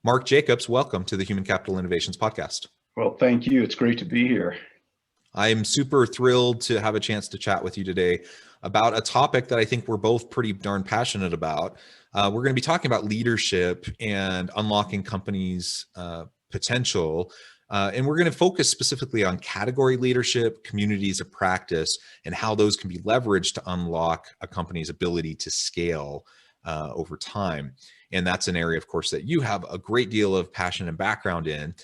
Mark Jacobs, welcome to the Human Capital Innovations Podcast. Well, thank you. It's great to be here. I'm super thrilled to have a chance to chat with you today about a topic that I think we're both pretty darn passionate about. We're going to be talking about leadership and unlocking companies' potential. And we're going to focus specifically on category leadership, communities of practice, and how those can be leveraged to unlock a company's ability to scale over time. And that's an area, of course, that you have a great deal of passion and background in.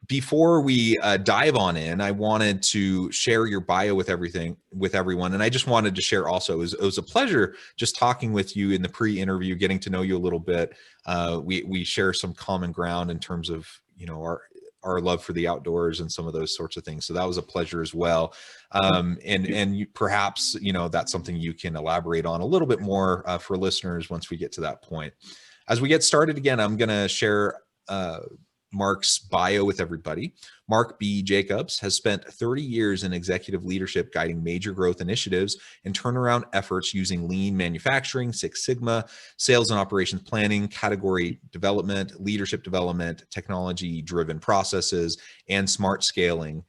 Before we dive on in, I wanted to share your bio with everyone. And I just wanted to share also, it was a pleasure just talking with you in the pre-interview, getting to know you a little bit. We share some common ground in terms of, our love for the outdoors and some of those sorts of things. So that was a pleasure as well. And you, perhaps, that's something you can elaborate on a little bit more for listeners once we get to that point. As we get started again, I'm going to share Mark's bio with everybody. Mark B. Jacobs has spent 30 years in executive leadership, guiding major growth initiatives and turnaround efforts using lean manufacturing, Six Sigma, sales and operations planning, category development, leadership development, technology-driven processes, and smart scaling,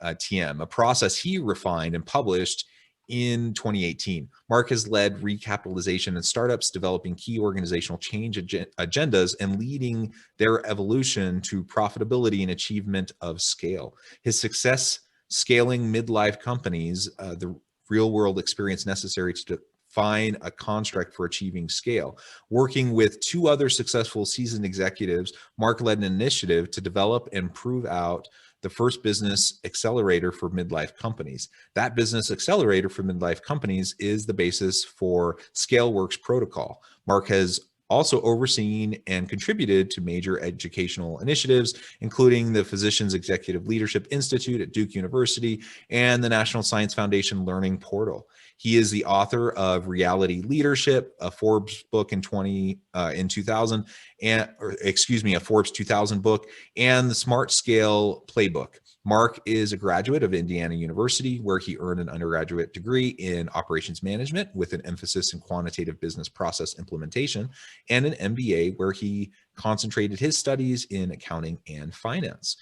TM, a process he refined and published in 2018. Mark has led recapitalization and startups, developing key organizational change agendas and leading their evolution to profitability and achievement of scale. His success scaling midlife companies, the real-world experience necessary to define a construct for achieving scale. Working with two other successful seasoned executives, Mark led an initiative to develop and prove out the first business accelerator for midlife companies. That business accelerator for midlife companies is the basis for ScaleWorks protocol. Mark has also overseen and contributed to major educational initiatives, including the Physicians Executive Leadership Institute at Duke University and the National Science Foundation Learning Portal. He is the author of Reality Leadership, a Forbes book in 2000, a Forbes 2000 book, and the Smart Scale Playbook. Mark is a graduate of Indiana University, where he earned an undergraduate degree in operations management with an emphasis in quantitative business process implementation, and an MBA where he concentrated his studies in accounting and finance.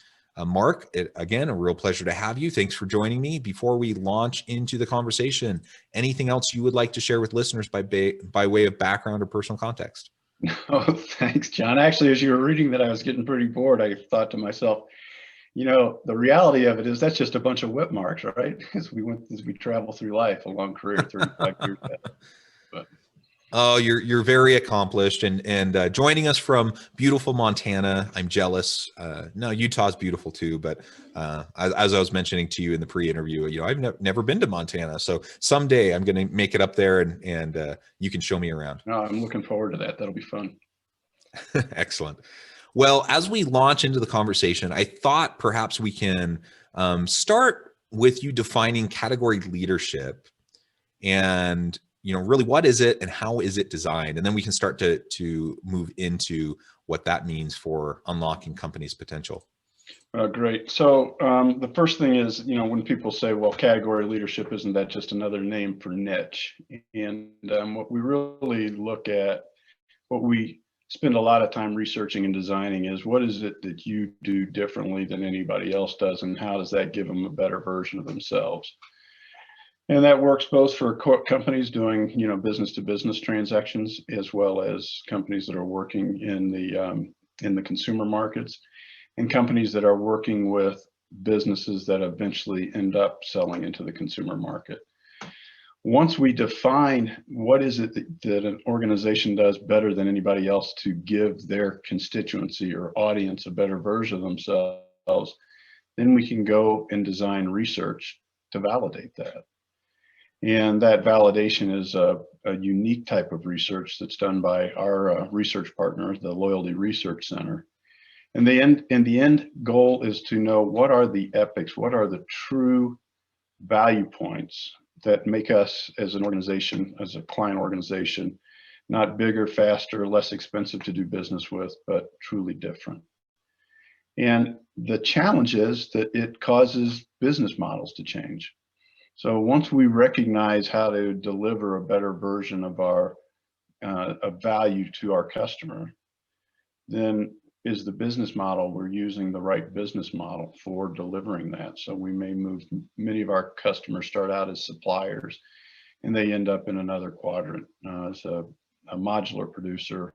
Mark, again, a real pleasure to have you. Thanks for joining me. Before we launch into the conversation, anything else you would like to share with listeners by way of background or personal context? Oh, thanks, John. Actually, as you were reading that, I was getting pretty bored. I thought to myself, the reality of it is that's just a bunch of whip marks, right? As we travel through life, a long career, 35 years. But oh, you're very accomplished, and joining us from beautiful Montana. I'm jealous. No, Utah's beautiful too, but as I was mentioning to you in the pre-interview, I've never been to Montana, so someday I'm going to make it up there, and you can show me around. No, I'm looking forward to that. That'll be fun. Excellent. Well, as we launch into the conversation, I thought perhaps we can start with you defining category leadership and really what is it and how is it designed? And then we can start to move into what that means for unlocking companies' potential. Great. So the first thing is, when people say, well, category leadership, isn't that just another name for niche? And what we really look at, what we spend a lot of time researching and designing is, what is it that you do differently than anybody else does, and how does that give them a better version of themselves? And that works both for companies doing, business to business transactions, as well as companies that are working in the consumer markets, and companies that are working with businesses that eventually end up selling into the consumer market. Once we define what is it that an organization does better than anybody else to give their constituency or audience a better version of themselves, then we can go and design research to validate that. And that validation is a unique type of research that's done by our research partner, the Loyalty Research Center. And the end goal is to know, what are the epics, what are the true value points that make us as an organization, as a client organization, not bigger, faster, less expensive to do business with, but truly different. And the challenge is that it causes business models to change. So once we recognize how to deliver a better version of our of value to our customer, then is the business model. We're using the right business model for delivering that. So we may move, many of our customers start out as suppliers and they end up in another quadrant as a modular producer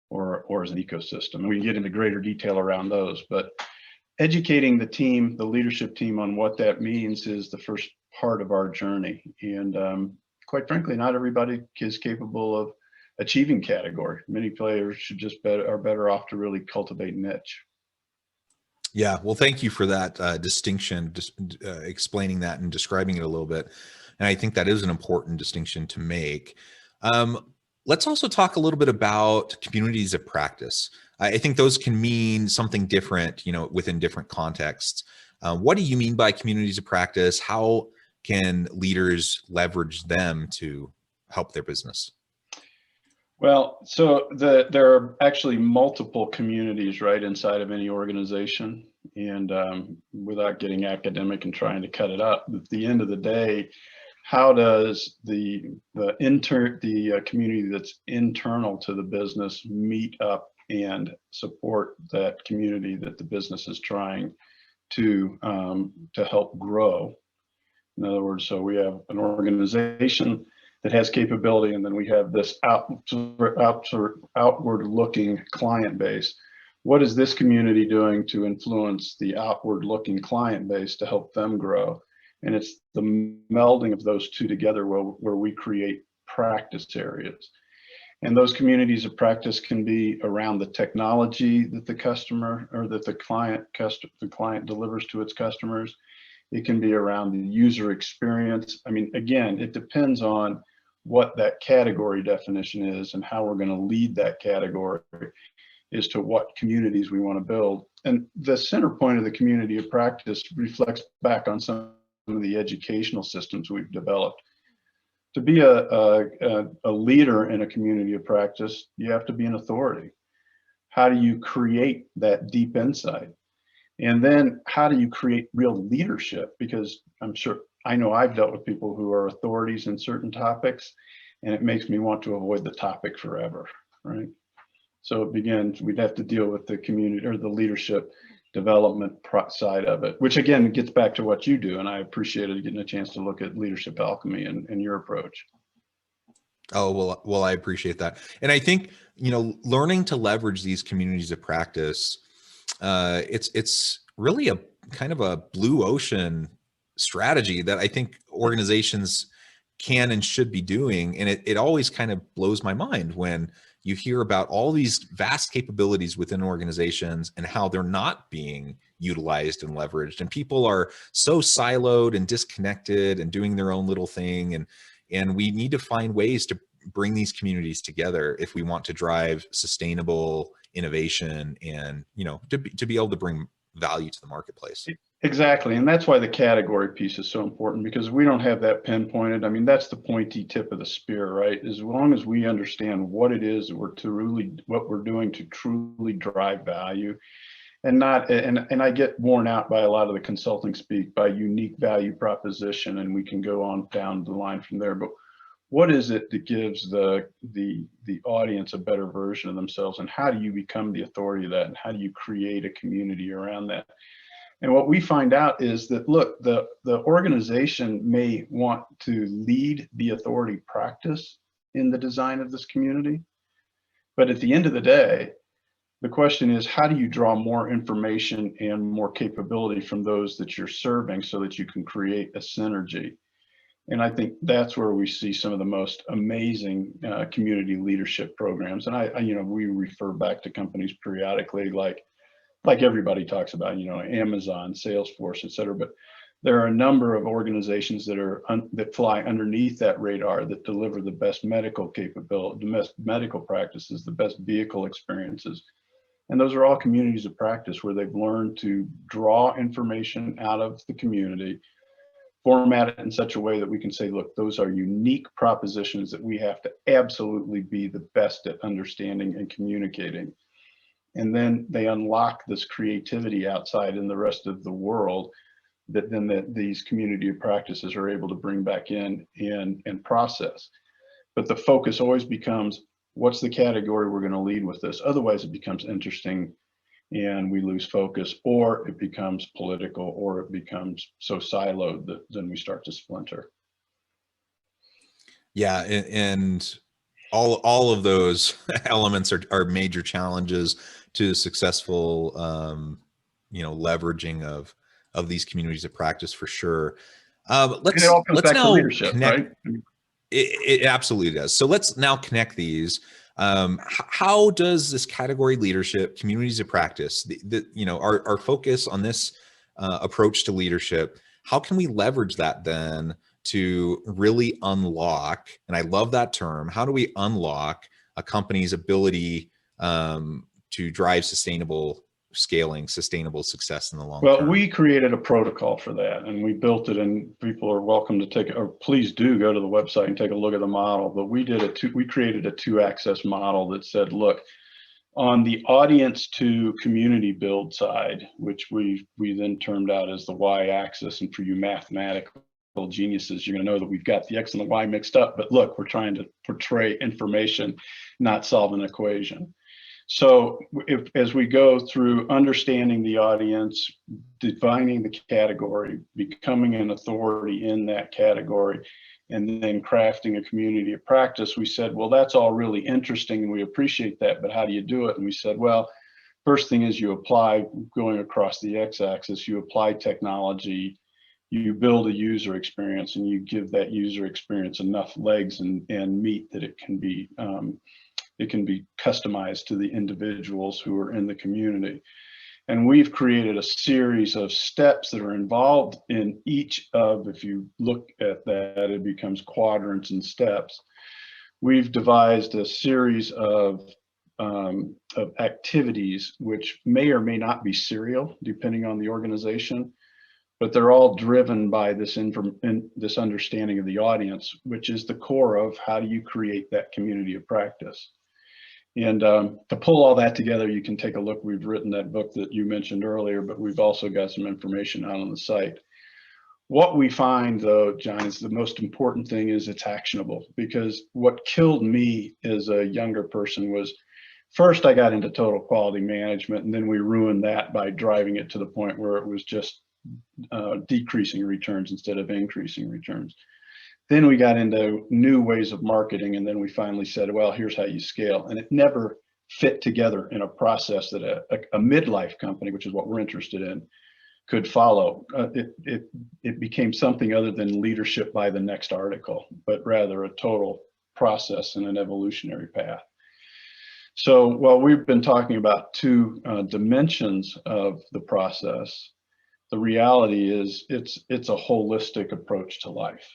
or as an ecosystem. And we can get into greater detail around those, but educating the team, the leadership team, on what that means is the first part of our journey. And quite frankly, not everybody is capable of achieving category. Many players should just are better off to really cultivate niche. Yeah, well, thank you for that distinction, just explaining that and describing it a little bit. And I think that is an important distinction to make. Let's also talk a little bit about communities of practice. I think those can mean something different, within different contexts. What do you mean by communities of practice? How can leaders leverage them to help their business? Well, so there are actually multiple communities right inside of any organization. And without getting academic and trying to cut it up, at the end of the day, how does the community that's internal to the business meet up and support that community that the business is trying to help grow? In other words, so we have an organization that has capability, and then we have this outward looking client base. What is this community doing to influence the outward looking client base to help them grow? And it's the melding of those two together where we create practice areas. And those communities of practice can be around the technology that the customer or that the client delivers to its customers. It can be around the user experience. I mean, again, it depends on what that category definition is and how we're going to lead that category as to what communities we want to build. And the center point of the community of practice reflects back on some of the educational systems we've developed. To be a leader in a community of practice, you have to be an authority. How do you create that deep insight? And then how do you create real leadership? Because I know I've dealt with people who are authorities in certain topics, and it makes me want to avoid the topic forever, right? So it begins, we'd have to deal with the community or the leadership development side of it, which again gets back to what you do. And I appreciated getting a chance to look at leadership alchemy and your approach. Oh, well, I appreciate that. And I think, learning to leverage these communities of practice, it's really a kind of a blue ocean strategy that I think organizations can and should be doing. And it always kind of blows my mind when you hear about all these vast capabilities within organizations and how they're not being utilized and leveraged. And people are so siloed and disconnected and doing their own little thing. And we need to find ways to bring these communities together if we want to drive sustainable innovation and, to be able to bring value to the marketplace. Exactly. And that's why the category piece is so important, because we don't have that pinpointed. I mean, that's the pointy tip of the spear, right? As long as we understand what it is what we're doing to truly drive value, and I get worn out by a lot of the consulting speak by unique value proposition, and we can go on down the line from there. But what is it that gives the audience a better version of themselves, and how do you become the authority of that, and how do you create a community around that? And what we find out is that, look, the organization may want to lead the authority practice in the design of this community, but at the end of the day, the question is, how do you draw more information and more capability from those that you're serving so that you can create a synergy? And I think that's where we see some of the most amazing community leadership programs. And we refer back to companies periodically, like everybody talks about, Amazon, Salesforce, et cetera. But there are a number of organizations that fly underneath that radar that deliver the best medical capability, the best medical practices, the best vehicle experiences. And those are all communities of practice where they've learned to draw information out of the community, format it in such a way that we can say, look, those are unique propositions that we have to absolutely be the best at understanding and communicating. And then they unlock this creativity outside in the rest of the world that these community practices are able to bring back in and process. But the focus always becomes, what's the category we're going to lead with this? Otherwise it becomes interesting and we lose focus, or it becomes political, or it becomes so siloed that then we start to splinter. Yeah, and all of those elements are major challenges to successful leveraging of these communities of practice for sure. And it all comes Let's back to now leadership, connect. right? It absolutely does. So let's now connect these. How does this category leadership, communities of practice, our focus on this approach to leadership, how can we leverage that then to really unlock, and I love that term, how do we unlock a company's ability to drive sustainable scaling, sustainable success in the long Well, term? we created a protocol for that, and we built it, and people are welcome to take it, or please do go to the website and take a look at the model. But we created a 2-axis model that said, look, on the audience to community build side, which we then termed out as the y-axis, and for you mathematical geniuses, you're going to know that we've got the x and the y mixed up, but look, we're trying to portray information, not solve an equation. So as we go through understanding the audience, defining the category, becoming an authority in that category, and then crafting a community of practice, we said, well, that's all really interesting and we appreciate that, but how do you do it? And we said, well, first thing is you apply, going across the x-axis, you apply technology, you build a user experience, and you give that user experience enough legs and meat that it can be customized to the individuals who are in the community. And we've created a series of steps that are involved in each of, if you look at that, it becomes quadrants and steps. We've devised a series of activities which may or may not be serial, depending on the organization, but they're all driven by this understanding of the audience, which is the core of how do you create that community of practice. And to pull all that together, you can take a look. We've written that book that you mentioned earlier, but we've also got some information out on the site. What we find, though, John, is the most important thing is it's actionable, because what killed me as a younger person was, first I got into total quality management, and then we ruined that by driving it to the point where it was just decreasing returns instead of increasing returns. Then we got into new ways of marketing, and then we finally said, well, here's how you scale. And it never fit together in a process that a midlife company, which is what we're interested in, could follow. It became something other than leadership by the next article, but rather a total process and an evolutionary path. So while we've been talking about two dimensions of the process, the reality is it's a holistic approach to life.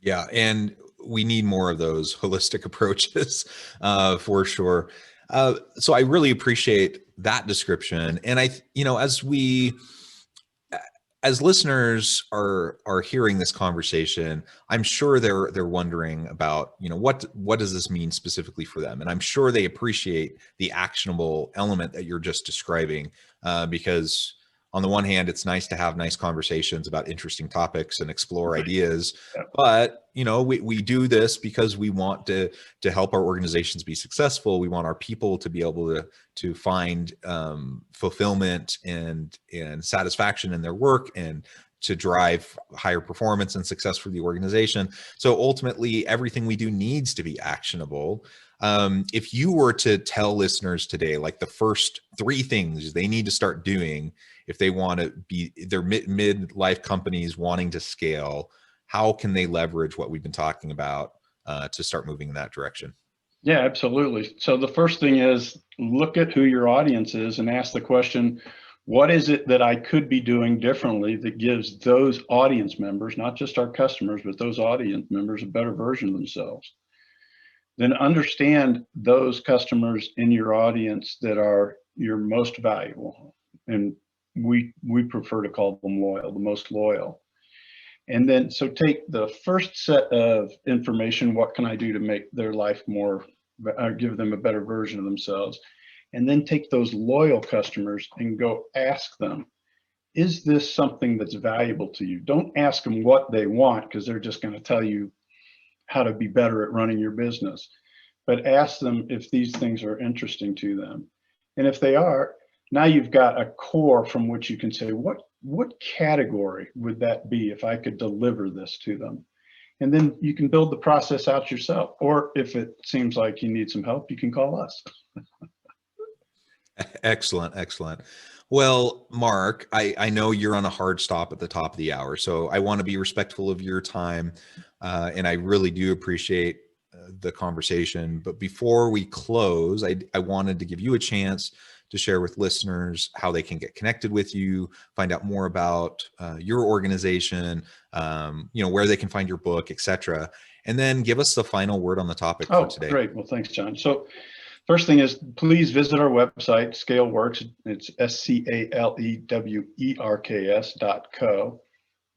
Yeah, and we need more of those holistic approaches for sure. So I really appreciate that description. And as listeners are hearing this conversation, I'm sure they're wondering about, what does this mean specifically for them? And I'm sure they appreciate the actionable element that you're just describing, because on the one hand, it's nice to have nice conversations about interesting topics and explore ideas, but we do this because we want to help our organizations be successful. We want our people to be able to find fulfillment and satisfaction in their work, and to drive higher performance and success for the organization. So ultimately, everything we do needs to be actionable. If you were to tell listeners today, like the first 3 things they need to start doing if they want to be their mid-life companies wanting to scale, how can they leverage what we've been talking about to start moving in that direction? Yeah, absolutely. So the first thing is look at who your audience is and ask the question, what is it that I could be doing differently that gives those audience members, not just our customers, but those audience members, a better version of themselves? Then understand those customers in your audience that are your most valuable. And we prefer to call them loyal, the most loyal. And then, so take the first set of information, what can I do to make their life more, give them a better version of themselves? And then take those loyal customers and go ask them, is this something that's valuable to you? Don't ask them what they want, because they're just going to tell you how to be better at running your business, but ask them if these things are interesting to them. And if they are, now you've got a core from which you can say, what category would that be if I could deliver this to them? And then you can build the process out yourself. Or if it seems like you need some help, you can call us. Excellent, excellent. Well, Mark, I know you're on a hard stop at the top of the hour, so I want to be respectful of your time, and I really do appreciate the conversation. But before we close, I wanted to give you a chance to share with listeners how they can get connected with you, find out more about your organization, where they can find your book, etc. And then give us the final word on the topic for today. Great. Well, thanks, John. So first thing is, please visit our website, ScaleWorks. It's ScaleWerks.co.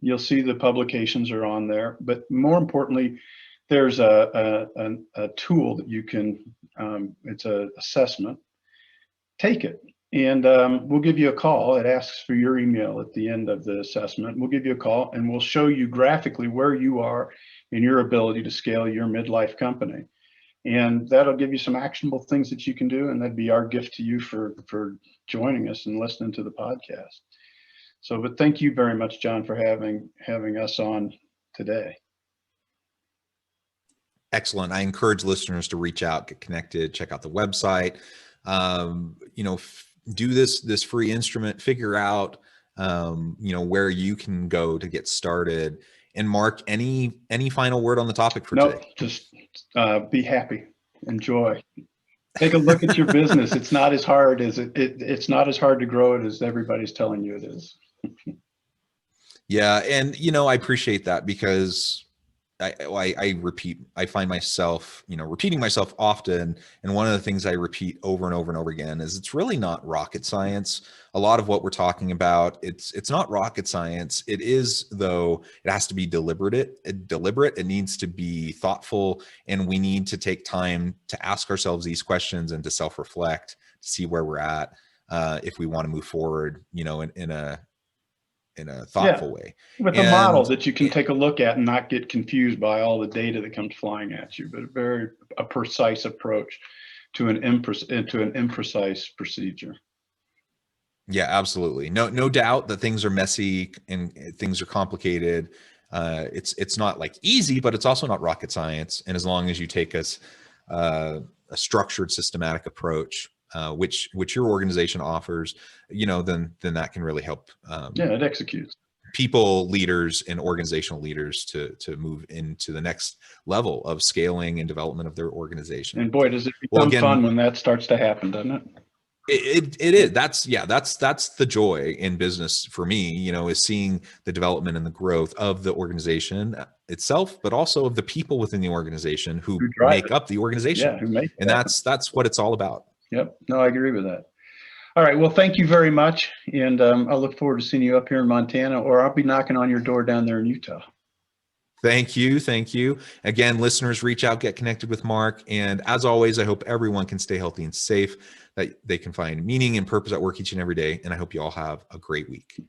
You'll see the publications are on there, but more importantly, there's a tool that you can, it's an assessment. Take it, and we'll give you a call. It asks for your email at the end of the assessment. We'll give you a call, and we'll show you graphically where you are in your ability to scale your midlife company. And that'll give you some actionable things that you can do, and that'd be our gift to you for joining us and listening to the podcast. So, but thank you very much, John, for having us on today. Excellent. I encourage listeners to reach out, get connected, check out the website. Do this free instrument, figure out, where you can go to get started. And Mark, any final word on the topic for today? Just be happy, enjoy, take a look at your business. It's not as hard as it's not as hard to grow it as everybody's telling you it is. Yeah. And, I appreciate that, because I find myself, repeating myself often. And one of the things I repeat over and over and over again is it's really not rocket science. A lot of what we're talking about, it's not rocket science. It is, though, it has to be deliberate. It needs to be thoughtful, and we need to take time to ask ourselves these questions and to self-reflect, to see where we're at, if we want to move forward, in a thoughtful way. With a model that you can take a look at and not get confused by all the data that comes flying at you, but a precise approach to an imprecise procedure. Yeah, absolutely. No doubt that things are messy and things are complicated. It's not like easy, but it's also not rocket science. And as long as you take a structured, systematic approach, which your organization offers, then that can really help. It executes people, leaders, and organizational leaders to move into the next level of scaling and development of their organization. And boy, does it become fun when that starts to happen, doesn't it? It is. That's the joy in business for me, is seeing the development and the growth of the organization itself, but also of the people within the organization who make up the organization. And that's what it's all about. Yep. No, I agree with that. All right. Well, thank you very much. And I look forward to seeing you up here in Montana, or I'll be knocking on your door down there in Utah. Thank you. Thank you. Again, listeners, reach out, get connected with Mark. And as always, I hope everyone can stay healthy and safe, that they can find meaning and purpose at work each and every day. And I hope you all have a great week.